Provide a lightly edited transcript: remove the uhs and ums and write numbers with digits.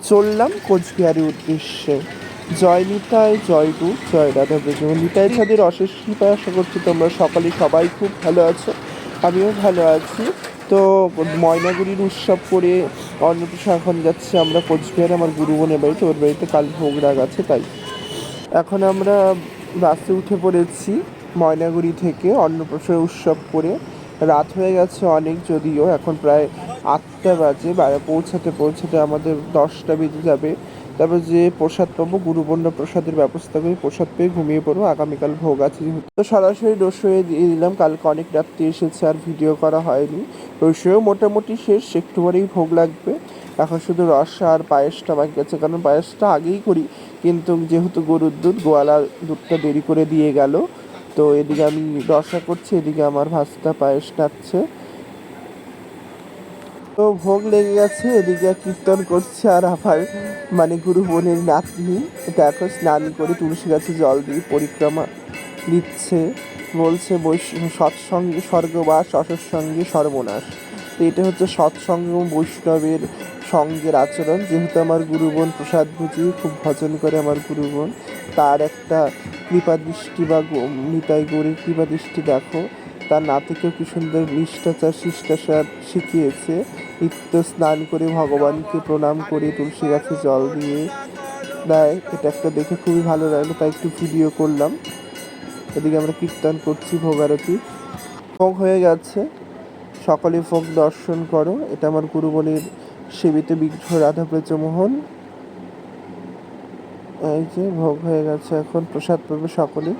চললাম কোচবিহারের উদ্দেশ্যে। জয় নিতাই, জয় গুরু, জয় রাধা ব্রজ। নিতাই ছাদের অশেষ কৃপায় আশা করছি তোমরা সবাই খুব ভালো আছো, আমিও ভালো আছি। তো ময়নাগুড়ির উৎসব করে অন্নপ্রাশন এখন যাচ্ছি আমরা কোচবিহারে আমার গুরু বোনের বাড়িতে। ওর বাড়িতে কাল ভোগ রাগ আছে, তাই এখন আমরা বাসে উঠে পড়েছি ময়নাগুড়ি থেকে অন্নপ্রাশন উৎসব করে। রাত হয়ে গেছে অনেক, যদিও এখন প্রায় 8টা বাজে। পৌঁছাতে আমাদের 10টা বেজে যাবে। তারপর যে প্রসাদ পাবো, গুরুবর্ণ প্রসাদের ব্যবস্থা করি, প্রসাদ পেয়ে ঘুমিয়ে পড়বো। আগামীকাল ভোগ আছে যেহেতু, তো সরাসরি রসইয়ে দিয়ে দিলাম। কালকে অনেক রাত্রি এসেছে, আর ভিডিও করা হয়নি। রসইও মোটামুটি শেষ, একটু পরেই ভোগ লাগবে। এখন শুধু রসা আর পায়েসটা বাকি আছে, কারণ পায়েসটা আগেই করি, কিন্তু যেহেতু গরুর দুধ, গোয়ালা দুধটা দেরি করে দিয়ে গেল। তো এদিকে আমি রসা করছি, এদিকে আমার ভাস্তা পায়েস নাচ্ছে। তো ভোগ লেগে গেছে, এদিকে কীর্তন করছে। আর আমার গুরু বোনের নাতনি দেখো স্নান করে তুলসী গাছে জল দিয়ে পরিক্রমা দিচ্ছে। বলছে সৎসঙ্গে স্বর্গবাস, অসৎসঙ্গে সর্বনাশ। তো এটা হচ্ছে সৎসঙ্গ এবং বৈষ্ণবের সঙ্গের আচরণ। যেহেতু আমার গুরু বোন প্রসাদ ভুজি খুব ভজন করে, আমার গুরু বোন, তার একটা কৃপা দৃষ্টি বা নিতাই গৌরীর কৃপা দৃষ্টি দেখো। তার নাতিকেও কি সুন্দর নিষ্ঠাচার শিষ্টাচার শিখিয়েছে। নিত্য স্নান করে ভগবানকে প্রণাম করে তুলসী গাছে জল দিয়ে দেয়। এটা একটা দেখে খুবই ভালো লাগলো, তাই একটু ভিডিও করলাম। এদিকে আমরা কীর্তন করছি, ভোগারতি ভোগ হয়ে গেছে। সকলে ভোগ দর্শন করো। এটা আমার গুরুবনের সেবিত বিগ্রহ রাধা ব্রজমোহন। এই যে ভোগ হয়ে গেছে, এখন প্রসাদ পাবে সকলে।